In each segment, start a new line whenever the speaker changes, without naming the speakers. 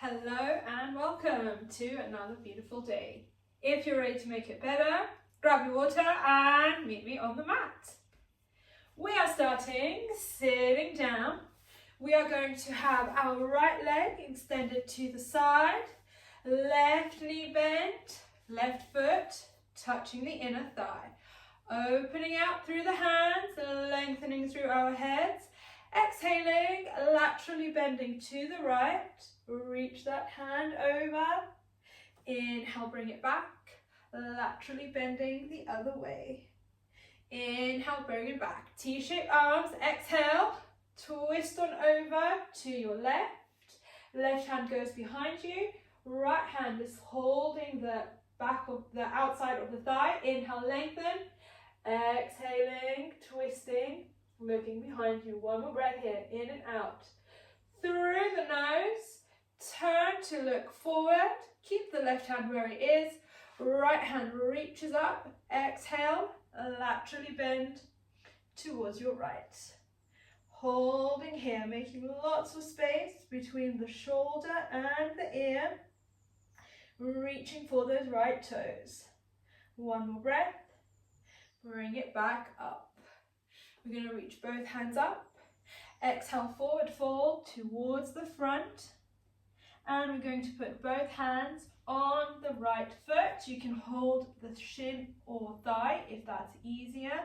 Hello and welcome to another beautiful day. If you're ready to make it better, grab your water and meet me on the mat. We are starting sitting down. We are going to have our right leg extended to the side, left knee bent, left foot touching the inner thigh. Opening out through the hands, lengthening through our heads. Exhaling, laterally bending to the right. Reach that hand over. Inhale, bring it back. Laterally bending the other way. Inhale, bring it back. T-shaped arms. Exhale, twist on over to your left. Left hand goes behind you. Right hand is holding the back of the outside of the thigh. Inhale, lengthen. Exhaling, twisting. Looking behind you. One more breath here. In and out. Through the nose. Turn to look forward. Keep the left hand where it is. Right hand reaches up. Exhale. Laterally bend towards your right. Holding here. Making lots of space between the shoulder and the ear. Reaching for those right toes. One more breath. Bring it back up. We're going to reach both hands up. Exhale, forward fold towards the front. And we're going to put both hands on the right foot. You can hold the shin or thigh if that's easier.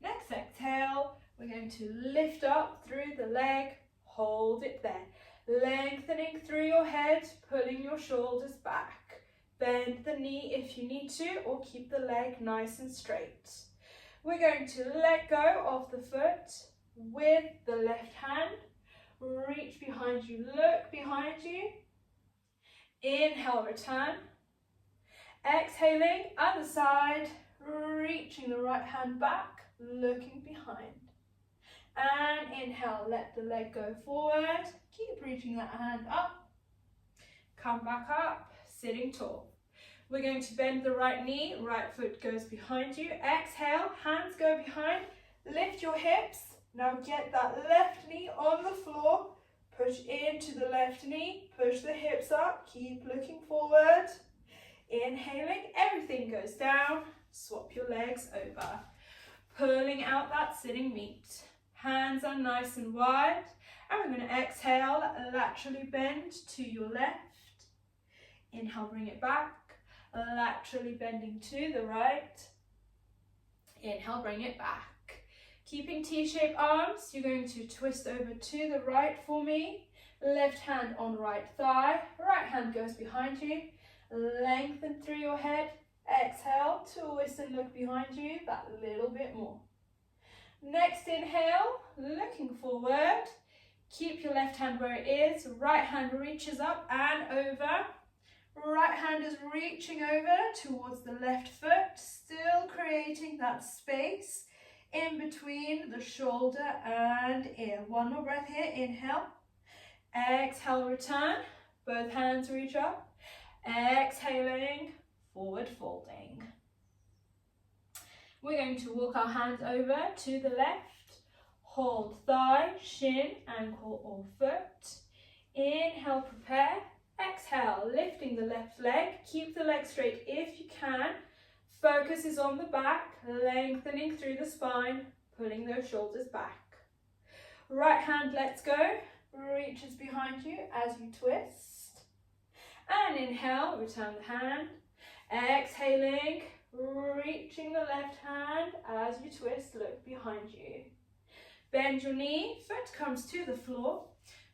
Next exhale, we're going to lift up through the leg. Hold it there. Lengthening through your head, pulling your shoulders back. Bend the knee if you need to, or keep the leg nice and straight. We're going to let go of the foot with the left hand. Reach behind you, look behind you. Inhale, return. Exhaling, other side. Reaching the right hand back, looking behind. And inhale, let the leg go forward. Keep reaching that hand up. Come back up, sitting tall. We're going to bend the right knee, right foot goes behind you. Exhale, hands go behind, lift your hips. Now get that left knee on the floor, push into the left knee, push the hips up, keep looking forward. Inhaling, everything goes down, swap your legs over. Pulling out that sitting meat. Hands are nice and wide. And we're going to exhale, laterally bend to your left. Inhale, bring it back. Laterally bending to the right. Inhale, bring it back. Keeping T-shaped arms, you're going to twist over to the right for me. Left hand on right thigh. Right hand goes behind you. Lengthen through your head. Exhale, twist and look behind you that little bit more. Next inhale, looking forward. Keep your left hand where it is. Right hand reaches up and over. Right hand is reaching over towards the left foot, still creating that space in between the shoulder and ear. One more breath here, inhale. Exhale, return. Both hands reach up. Exhaling, forward folding. We're going to walk our hands over to the left. Hold thigh, shin, ankle or foot. Inhale, prepare. Exhale, lifting the left leg. Keep the leg straight if you can. Focus is on the back, lengthening through the spine, pulling those shoulders back. Right hand lets go, reaches behind you as you twist. And inhale, return the hand. Exhaling, reaching the left hand as you twist, look behind you. Bend your knee, foot comes to the floor.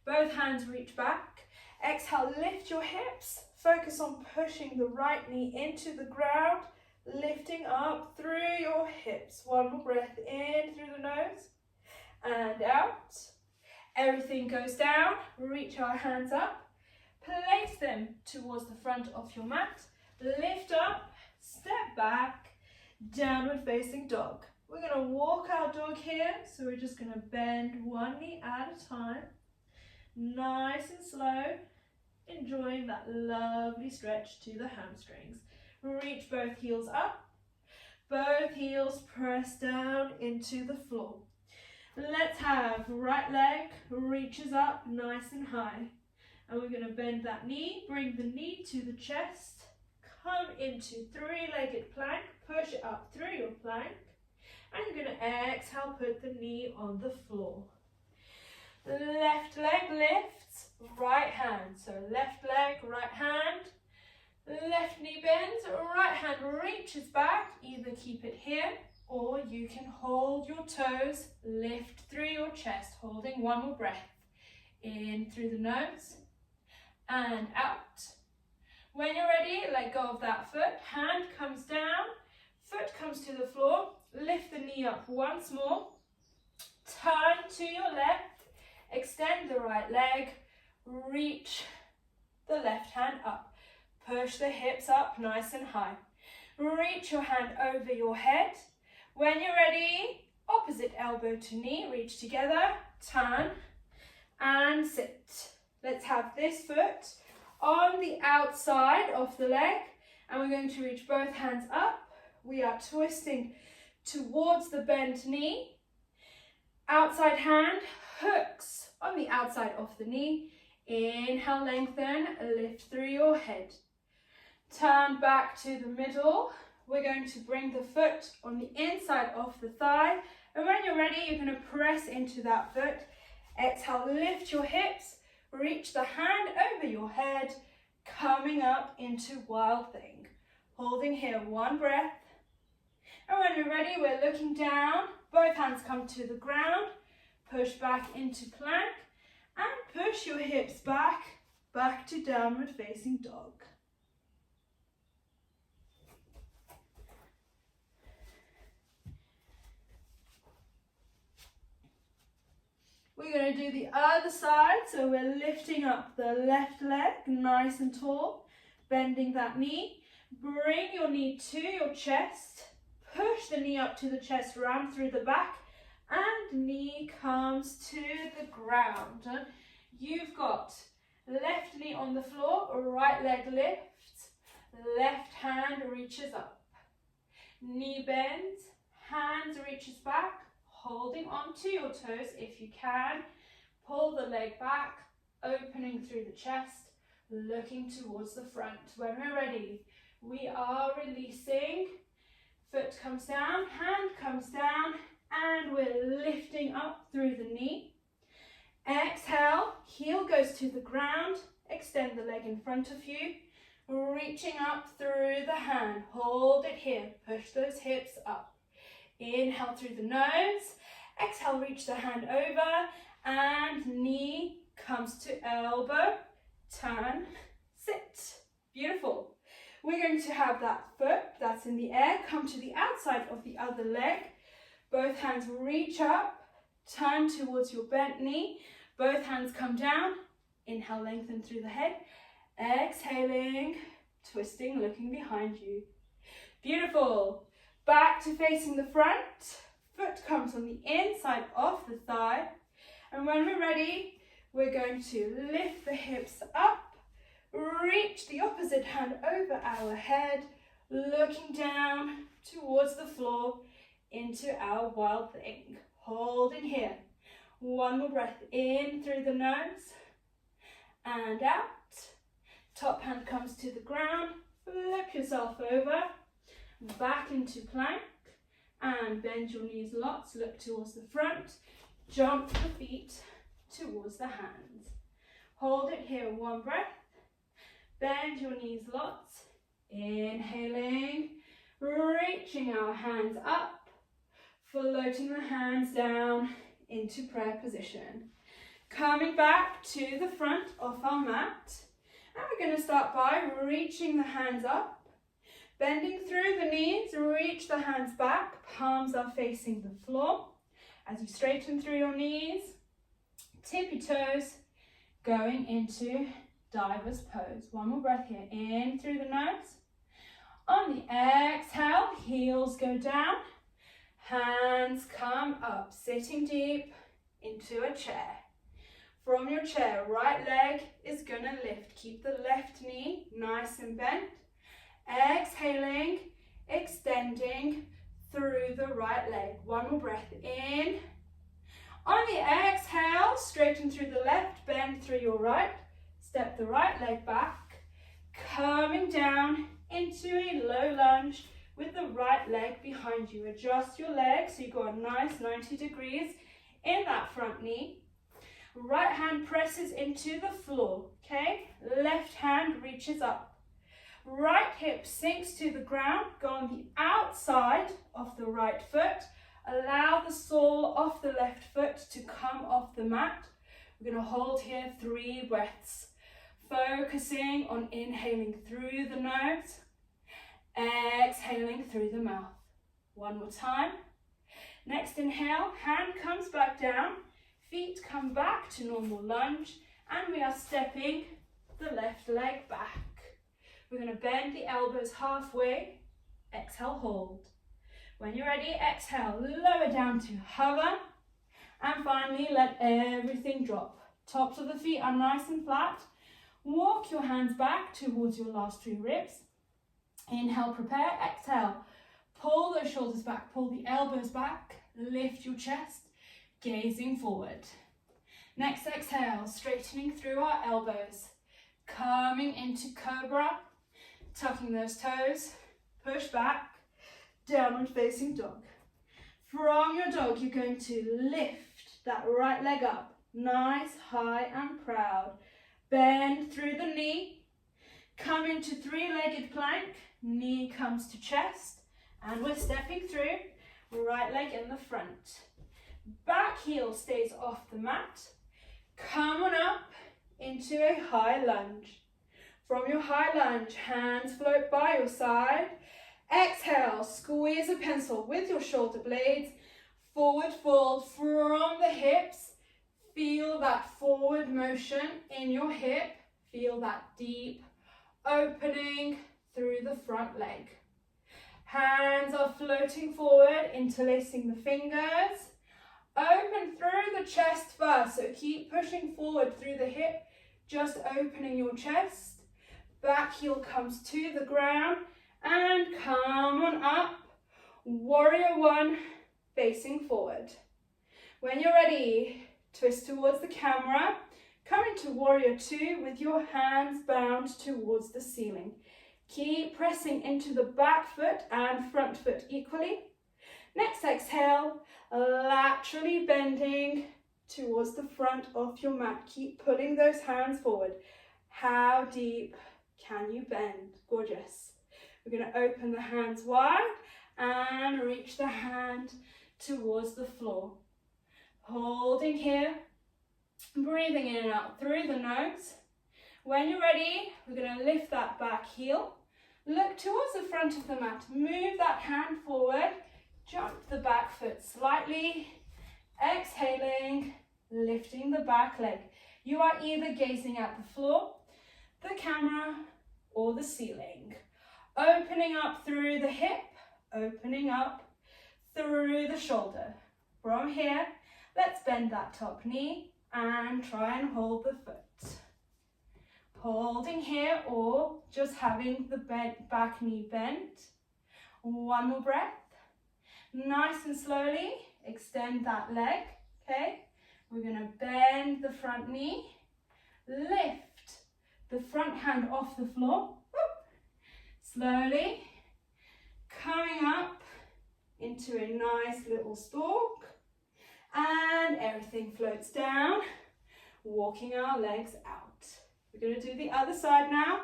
Both hands reach back. Exhale, lift your hips. Focus on pushing the right knee into the ground, lifting up through your hips. One more breath in through the nose and out. Everything goes down. Reach our hands up. Place them towards the front of your mat. Lift up, step back, downward facing dog. We're going to walk our dog here. So we're just going to bend one knee at a time. Nice and slow, enjoying that lovely stretch to the hamstrings. Reach both heels up, both heels press down into the floor. Let's have right leg reaches up nice and high. And we're going to bend that knee, bring the knee to the chest, come into three-legged plank, push it up through your plank, and you're going to exhale, put the knee on the floor. Left leg lifts, right hand. So left leg, right hand, left knee bends, right hand reaches back. Either keep it here or you can hold your toes, lift through your chest, holding one more breath. In through the nose and out. When you're ready, let go of that foot. Hand comes down, foot comes to the floor. Lift the knee up once more. Turn to your left. Extend the right leg, reach the left hand up. Push the hips up nice and high. Reach your hand over your head. When you're ready, opposite elbow to knee, reach together, turn and sit. Let's have this foot on the outside of the leg and we're going to reach both hands up. We are twisting towards the bent knee. Outside hand hooks on the outside of the knee. Inhale, lengthen, lift through your head. Turn back to the middle. We're going to bring the foot on the inside of the thigh. And when you're ready, you're going to press into that foot. Exhale, lift your hips. Reach the hand over your head. Coming up into wild thing. Holding here, one breath. And when you're ready, we're looking down. Both hands come to the ground. Push back into plank and push your hips back to downward facing dog. We're going to do the other side, so we're lifting up the left leg nice and tall, bending that knee. Bring your knee to your chest, push the knee up to the chest, round through the back, and knee comes to the ground. You've got left knee on the floor, right leg lifts, left hand reaches up. Knee bends, hands reaches back, holding onto your toes if you can. Pull the leg back, opening through the chest, looking towards the front. When we're ready, we are releasing. Foot comes down, hand comes down, and we're lifting up through the knee. Exhale, heel goes to the ground, extend the leg in front of you, reaching up through the hand, hold it here, push those hips up. Inhale through the nose, exhale, reach the hand over, and knee comes to elbow, turn, sit. Beautiful. We're going to have that foot that's in the air come to the outside of the other leg. Both hands reach up, turn towards your bent knee. Both hands come down. Inhale, lengthen through the head. Exhaling, twisting, looking behind you. Beautiful. Back to facing the front. Foot comes on the inside of the thigh. And when we're ready, we're going to lift the hips up. Reach the opposite hand over our head, looking down towards the floor into our wild thing. Holding here. One more breath in through the nose and out. Top hand comes to the ground. Flip yourself over, back into plank, and bend your knees lots. Look towards the front. Jump the feet towards the hands. Hold it here, one breath. Bend your knees lots. Inhaling, reaching our hands up, floating the hands down into prayer position. Coming back to the front of our mat. And we're going to start by reaching the hands up, bending through the knees, reach the hands back, palms are facing the floor. As you straighten through your knees, tippy toes, going into diver's pose. One more breath here, in through the nose. On the exhale, heels go down, hands come up, sitting deep into a chair. From your chair, right leg is gonna lift. Keep the left knee nice and bent. Exhaling, extending through the right leg. One more breath in. On the exhale, straighten through the left, bend through your right. Step the right leg back, coming down into a low lunge with the right leg behind you. Adjust your leg so you've got a nice 90 degrees in that front knee. Right hand presses into the floor, okay? Left hand reaches up. Right hip sinks to the ground, go on the outside of the right foot. Allow the sole of the left foot to come off the mat. We're going to hold here 3 breaths. Focusing on inhaling through the nose, exhaling through the mouth. One more time. Next inhale, hand comes back down, feet come back to normal lunge, and we are stepping the left leg back. We're going to bend the elbows halfway, exhale, hold. When you're ready, exhale, lower down to hover, and finally let everything drop. Tops of the feet are nice and flat. Walk your hands back towards your last 3 ribs. Inhale, prepare, exhale. Pull those shoulders back, pull the elbows back, lift your chest, gazing forward. Next exhale, straightening through our elbows, coming into cobra, tucking those toes, push back, downward facing dog. From your dog, you're going to lift that right leg up, nice, high and proud. Bend through the knee, come into 3-legged plank, knee comes to chest, and we're stepping through, right leg in the front. Back heel stays off the mat. Come on up into a high lunge. From your high lunge, hands float by your side. Exhale, squeeze a pencil with your shoulder blades. Forward fold from the hips. Feel that forward motion in your hip. Feel that deep opening through the front leg. Hands are floating forward, interlacing the fingers. Open through the chest first, so keep pushing forward through the hip, just opening your chest. Back heel comes to the ground and come on up. Warrior 1, facing forward. When you're ready, twist towards the camera. Come into Warrior 2 with your hands bound towards the ceiling. Keep pressing into the back foot and front foot equally. Next exhale, laterally bending towards the front of your mat. Keep pulling those hands forward. How deep can you bend? Gorgeous. We're going to open the hands wide and reach the hand towards the floor. Holding here, breathing in and out through the nose. When you're ready, we're going to lift that back heel. Look towards the front of the mat. Move that hand forward. Jump the back foot slightly. Exhaling, lifting the back leg. You are either gazing at the floor, the camera, or the ceiling. Opening up through the hip, opening up through the shoulder. From here, let's bend that top knee and try and hold the foot. Holding here or just having the back knee bent. One more breath. Nice and slowly extend that leg, okay? We're going to bend the front knee, lift the front hand off the floor. Slowly coming up into a nice little stalk, and everything floats down, walking our legs out. We're going to do the other side now.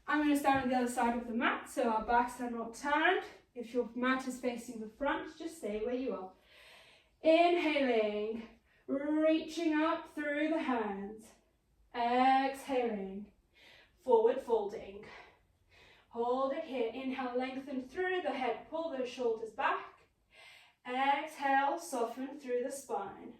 I'm going to stand on the other side of the mat so our backs are not turned. If your mat is facing the front, just stay where you are. Inhaling, reaching up through the hands. Exhaling, forward folding. Hold it here. Inhale, lengthen through the head. Pull those shoulders back. Exhale, soften through the spine.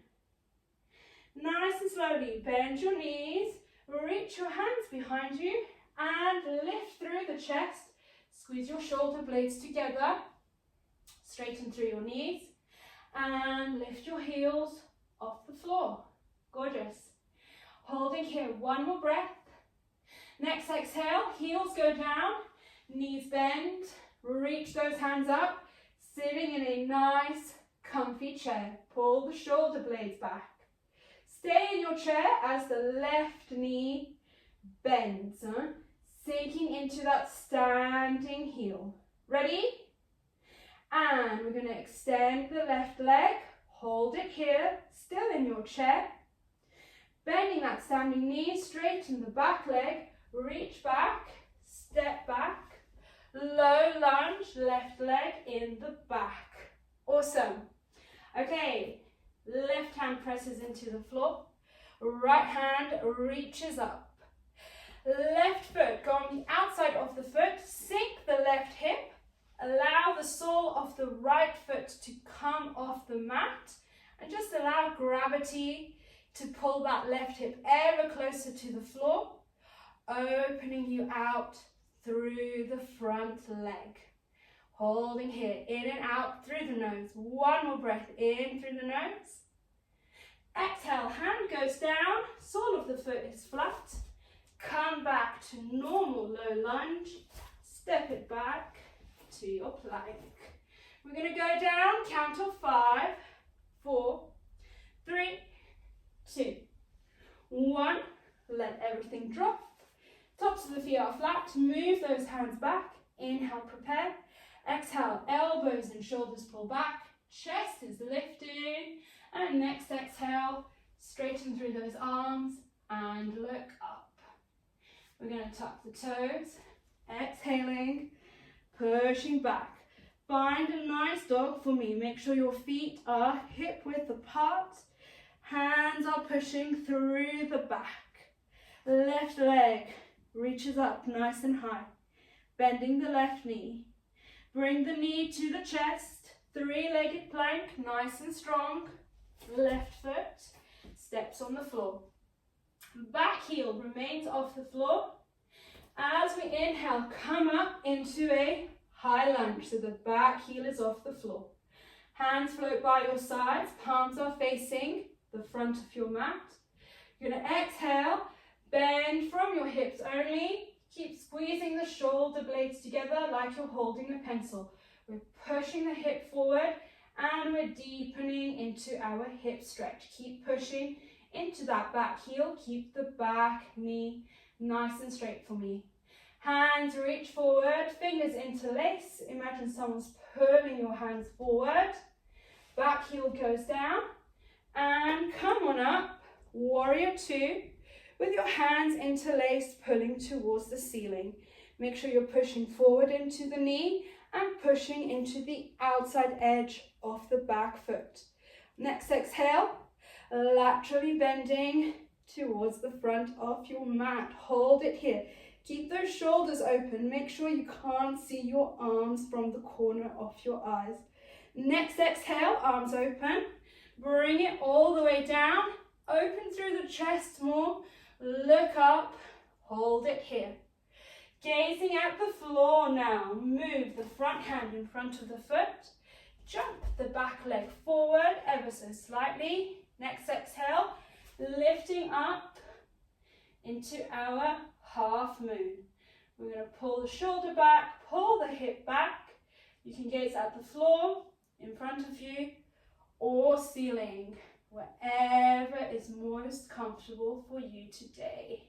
Nice and slowly, bend your knees. Reach your hands behind you and lift through the chest. Squeeze your shoulder blades together. Straighten through your knees and lift your heels off the floor. Gorgeous. Holding here, one more breath. Next exhale, heels go down, knees bend, reach those hands up, sitting in a nice, comfy chair. Pull the shoulder blades back. Stay in your chair as the left knee bends, sinking into that standing heel. Ready? And we're going to extend the left leg, hold it here, still in your chair. Bending that standing knee, straighten the back leg, reach back, step back, low lunge, left leg in the back. Awesome. Okay, left hand presses into the floor, right hand reaches up. Left foot, go on the outside of the foot, sink the left hip, allow the sole of the right foot to come off the mat, and just allow gravity to pull that left hip ever closer to the floor, opening you out through the front leg. Holding here, in and out through the nose. One more breath in through the nose. Exhale, hand goes down, sole of the foot is flat. Come back to normal low lunge. Step it back to your plank. We're going to go down, count of 5, 4, 3, 2, 1. Let everything drop. Tops of the feet are flat. Move those hands back. Inhale, prepare. Exhale, elbows and shoulders pull back. Chest is lifting. And next exhale, straighten through those arms and look up. We're going to tuck the toes. Exhaling, pushing back. Find a nice dog for me. Make sure your feet are hip width apart. Hands are pushing through the back. Left leg reaches up nice and high. Bending the left knee. Bring the knee to the chest. Three-legged plank, nice and strong. Left foot steps on the floor. Back heel remains off the floor. As we inhale, come up into a high lunge, so the back heel is off the floor. Hands float by your sides, palms are facing the front of your mat. You're going to exhale, bend from your hips only. Keep squeezing the shoulder blades together like you're holding a pencil. We're pushing the hip forward and we're deepening into our hip stretch. Keep pushing into that back heel. Keep the back knee nice and straight for me. Hands reach forward, fingers interlace. Imagine someone's pulling your hands forward. Back heel goes down. And come on up, warrior 2, with your hands interlaced, pulling towards the ceiling. Make sure you're pushing forward into the knee and pushing into the outside edge of the back foot. Next exhale, laterally bending towards the front of your mat. Hold it here. Keep those shoulders open. Make sure you can't see your arms from the corner of your eyes. Next exhale, arms open. Bring it all the way down. Open through the chest more. Look up. Hold it here. Gazing at the floor now. Move the front hand in front of the foot. Jump the back leg forward ever so slightly. Next exhale, lifting up into our half moon. We're going to pull the shoulder back, pull the hip back. You can gaze at the floor in front of you or ceiling, wherever is most comfortable for you today.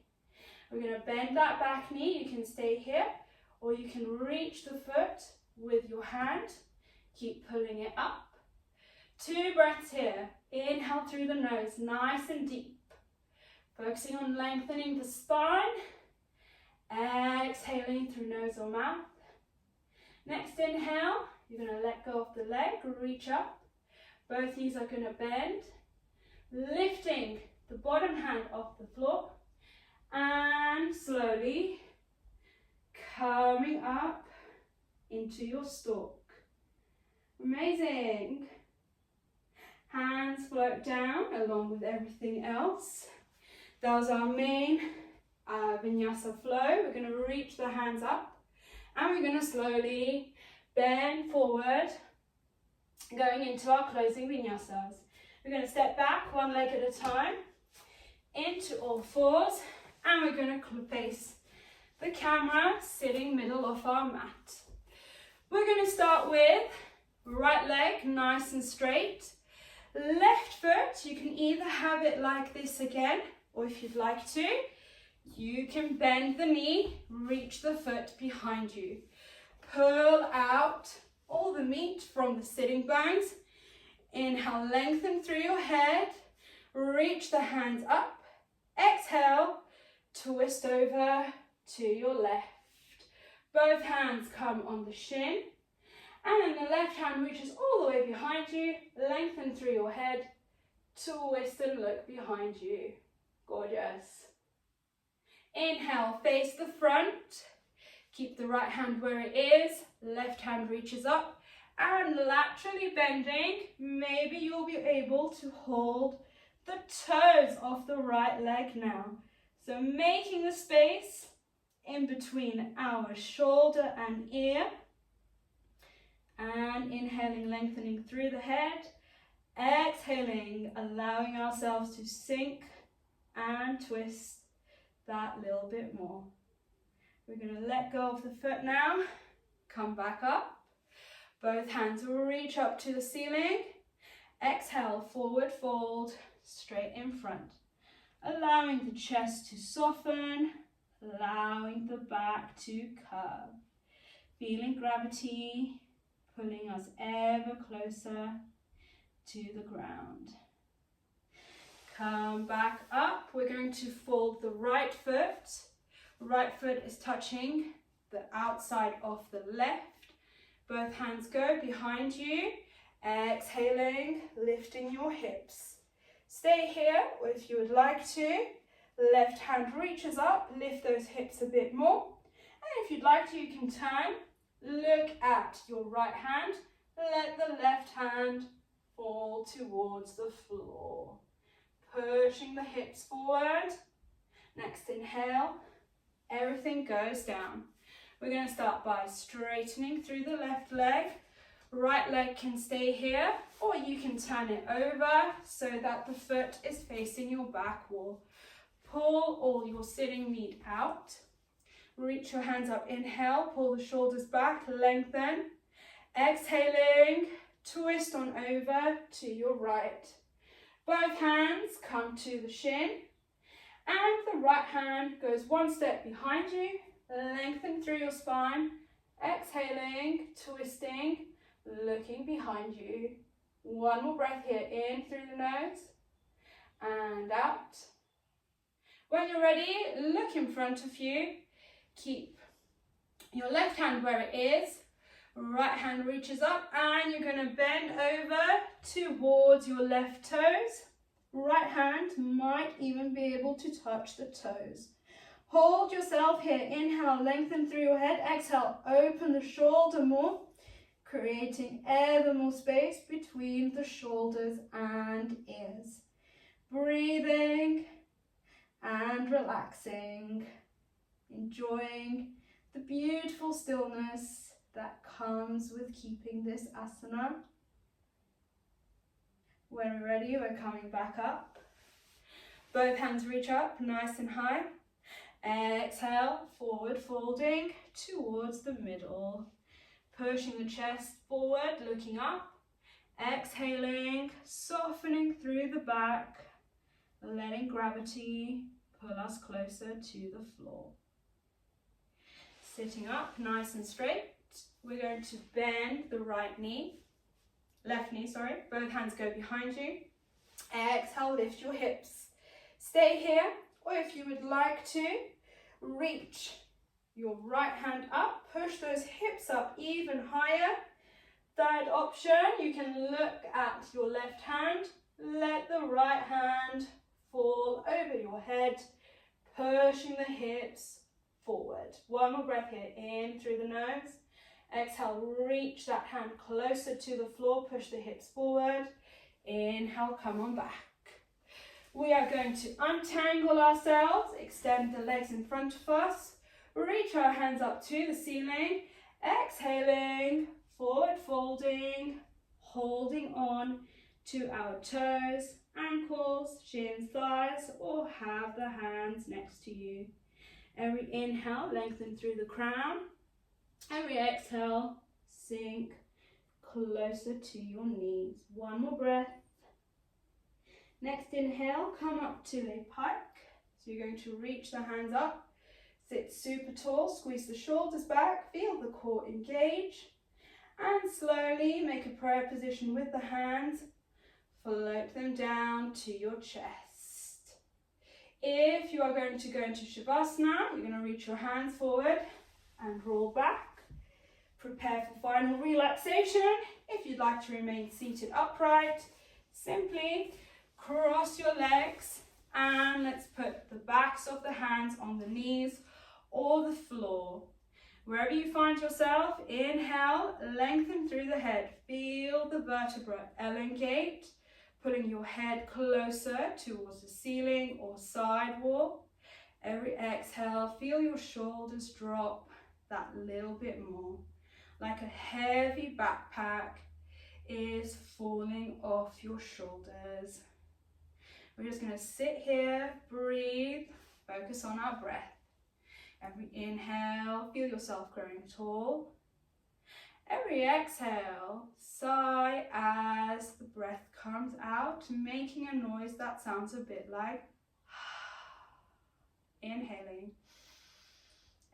We're going to bend that back knee. You can stay here or you can reach the foot with your hand. Keep pulling it up. 2 breaths here. Inhale through the nose, nice and deep. Focusing on lengthening the spine. Exhaling through nose or mouth. Next inhale, you're going to let go of the leg, reach up. Both knees are going to bend. Lifting the bottom hand off the floor. And slowly coming up into your stalk. Amazing. Hands float down along with everything else. That was our main vinyasa flow. We're going to reach the hands up and we're going to slowly bend forward, going into our closing vinyasas. We're going to step back 1 leg at a time into all fours and we're going to face the camera sitting middle of our mat. We're going to start with right leg nice and straight. Left foot, you can either have it like this again, or if you'd like to, You can bend the knee, reach the foot behind you. Pull out all the meat from the sitting bones. Inhale, lengthen through your head. Reach the hands up. Exhale, twist over to your left. Both hands come on the shin. And then the left hand reaches all the way behind you. Lengthen through your head. Twist and look behind you. Gorgeous. Inhale, face the front. Keep the right hand where it is. Left hand reaches up. And laterally bending, maybe you'll be able to hold the toes of the right leg now. So making the space in between our shoulder and ear. And inhaling, lengthening through the head. Exhaling, allowing ourselves to sink and twist that little bit more. We're going to let go of the foot now. Come back up. Both hands will reach up to the ceiling. Exhale, forward fold, straight in front. Allowing the chest to soften, allowing the back to curve. Feeling gravity pulling us ever closer to the ground. Come back up. We're going to fold the right foot. Right foot is touching the outside of the left. Both hands go behind you. Exhaling, lifting your hips. Stay here, or if you would like to, left hand reaches up, lift those hips a bit more. And if you'd like to, you can turn. Look at your right hand. Let the left hand fall towards the floor. Pushing the hips forward. Next inhale, everything goes down. We're going to start by straightening through the left leg. Right leg can stay here, or you can turn it over so that the foot is facing your back wall. Pull all your sitting meat out. Reach your hands up, inhale, pull the shoulders back, lengthen. Exhaling, twist on over to your right. Both hands come to the shin, and the right hand goes one step behind you. Lengthen through your spine. Exhaling, twisting, looking behind you. One more breath here, in through the nose and out. When you're ready, look in front of you. Keep your left hand where it is. Right hand reaches up, and you're going to bend over towards your left toes. Right hand might even be able to touch the toes. Hold yourself here. Inhale, lengthen through your head. Exhale, open the shoulder more, creating ever more space between the shoulders and ears. Breathing and relaxing, enjoying the beautiful stillness that comes with keeping this asana. When we're ready, we're coming back up. Both hands reach up, nice and high. Exhale, forward folding towards the middle. Pushing the chest forward, looking up. Exhaling, softening through the back, letting gravity pull us closer to the floor. Sitting up, nice and straight. We're going to bend the right knee, left knee, sorry. Both hands go behind you. Exhale, lift your hips. Stay here, or if you would like to, reach your right hand up, push those hips up even higher. Third option, you can look at your left hand, let the right hand fall over your head, pushing the hips forward. One more breath here, in through the nose. Exhale, reach that hand closer to the floor, push the hips forward. Inhale, come on back. We are going to untangle ourselves, extend the legs in front of us, reach our hands up to the ceiling, exhaling, forward folding, holding on to our toes, ankles, shins, thighs, or have the hands next to you. Every inhale, lengthen through the crown. Every exhale, sink closer to your knees. One more breath. Next inhale, come up to a pike. So you're going to reach the hands up, sit super tall, squeeze the shoulders back, feel the core engage, and slowly make a prayer position with the hands. Float them down to your chest. If you are going to go into Shavasana, you're going to reach your hands forward and roll back. Prepare for final relaxation. If you'd like to remain seated upright, simply cross your legs and let's put the backs of the hands on the knees or the floor. Wherever you find yourself, inhale, lengthen through the head. Feel the vertebra elongate, pulling your head closer towards the ceiling or side wall. Every exhale, feel your shoulders drop that little bit more, like a heavy backpack is falling off your shoulders. We're just going to sit here, breathe, focus on our breath. Every inhale, feel yourself growing tall. Every exhale, sigh as the breath comes out, making a noise that sounds a bit like inhaling.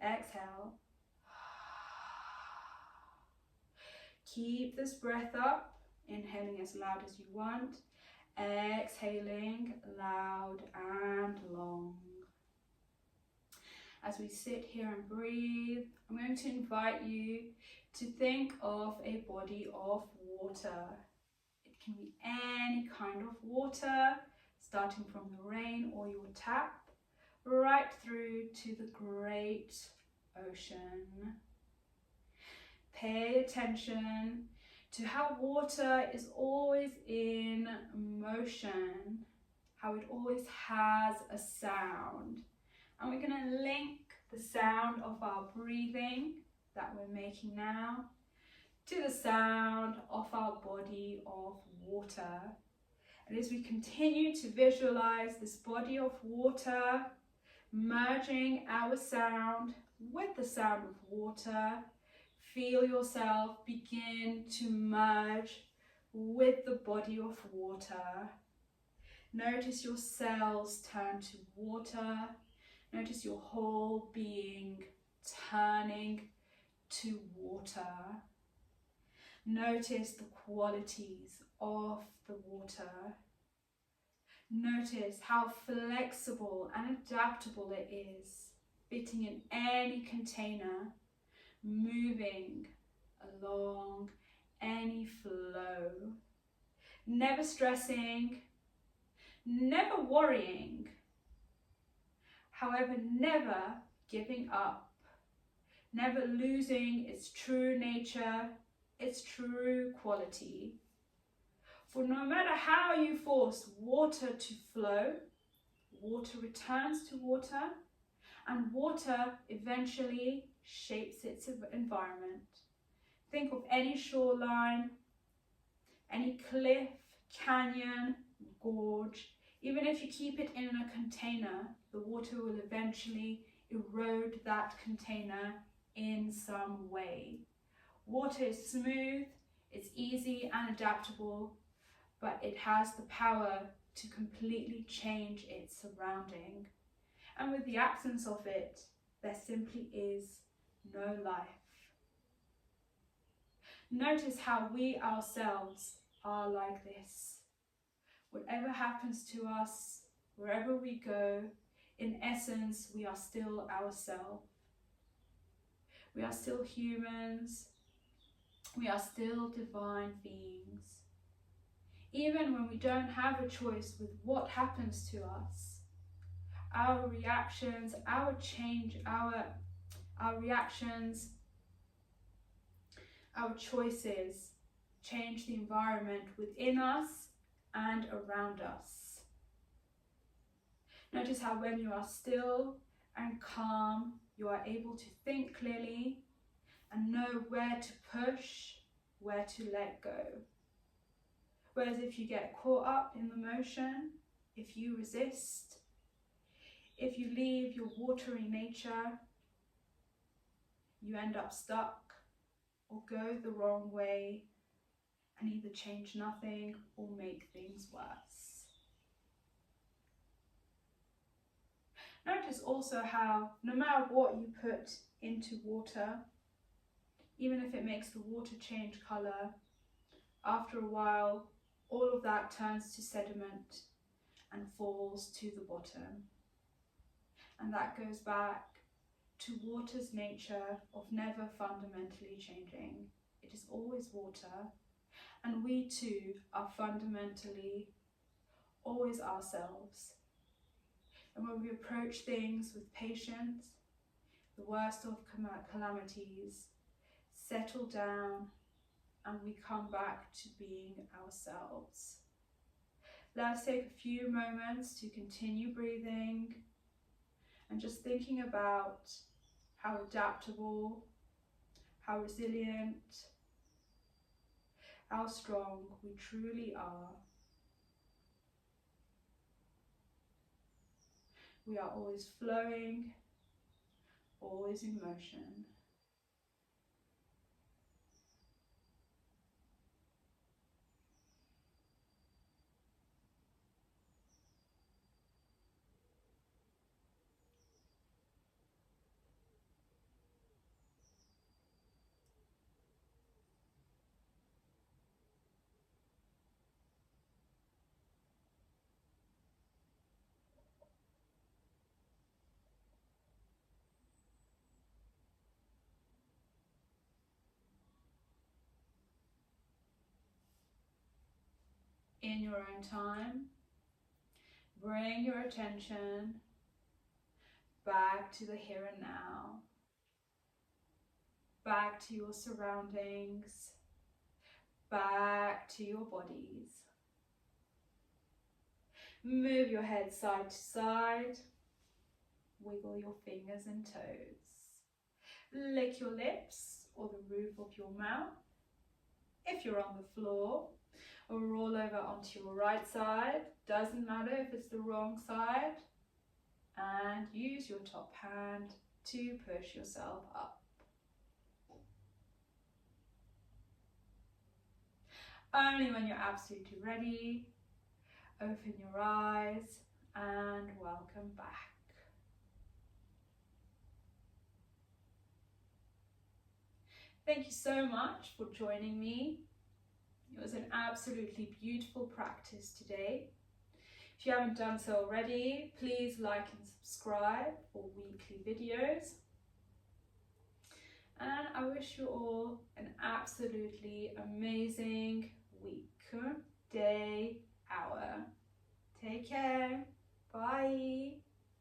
Exhale. Keep this breath up, inhaling as loud as you want, exhaling loud and long. As we sit here and breathe, I'm going to invite you to think of a body of water. It can be any kind of water, starting from the rain or your tap, right through to the great ocean. Pay attention to how water is always in motion, how it always has a sound. And we're going to link the sound of our breathing that we're making now to the sound of our body of water. And as we continue to visualize this body of water, merging our sound with the sound of water, feel yourself begin to merge with the body of water. Notice your cells turn to water. Notice your whole being turning to water. Notice the qualities of the water. Notice how flexible and adaptable it is, fitting in any container, moving along any flow. Never stressing, never worrying, however, never giving up, never losing its true nature, its true quality. For no matter how you force water to flow, water returns to water, and water eventually shapes its environment. Think of any shoreline, any cliff, canyon, gorge. Even if you keep it in a container, the water will eventually erode that container in some way. Water is smooth, it's easy and adaptable, but it has the power to completely change its surrounding. And with the absence of it, there simply is no life. Notice how we ourselves are like this. Whatever happens to us, wherever we go, in essence, we are still ourselves. We are still humans. We are still divine beings. Even when we don't have a choice with what happens to us, our reactions, our reactions, our choices change the environment within us and around us. Notice how when you are still and calm, you are able to think clearly and know where to push, where to let go. Whereas if you get caught up in the motion, if you resist, if you leave your watery nature, you end up stuck or go the wrong way and either change nothing or make things worse. Notice also how no matter what you put into water, even if it makes the water change colour, after a while all of that turns to sediment and falls to the bottom. And that goes back to water's nature of never fundamentally changing. It is always water, and we too are fundamentally always ourselves. And when we approach things with patience, the worst of calamities settle down and we come back to being ourselves. Let's take a few moments to continue breathing and just thinking about how adaptable, how resilient, how strong we truly are. We are always flowing, always in motion. In your own time, bring your attention back to the here and now, back to your surroundings, back to your bodies. Move your head side to side, wiggle your fingers and toes. Lick your lips or the roof of your mouth. If you're on the floor, or roll over onto your right side, doesn't matter if it's the wrong side, and use your top hand to push yourself up. Only when you're absolutely ready, open your eyes and welcome back. Thank you so much for joining me. It was an absolutely beautiful practice today. If you haven't done so already, please like and subscribe for weekly videos. And I wish you all an absolutely amazing week, day, hour. Take care. Bye.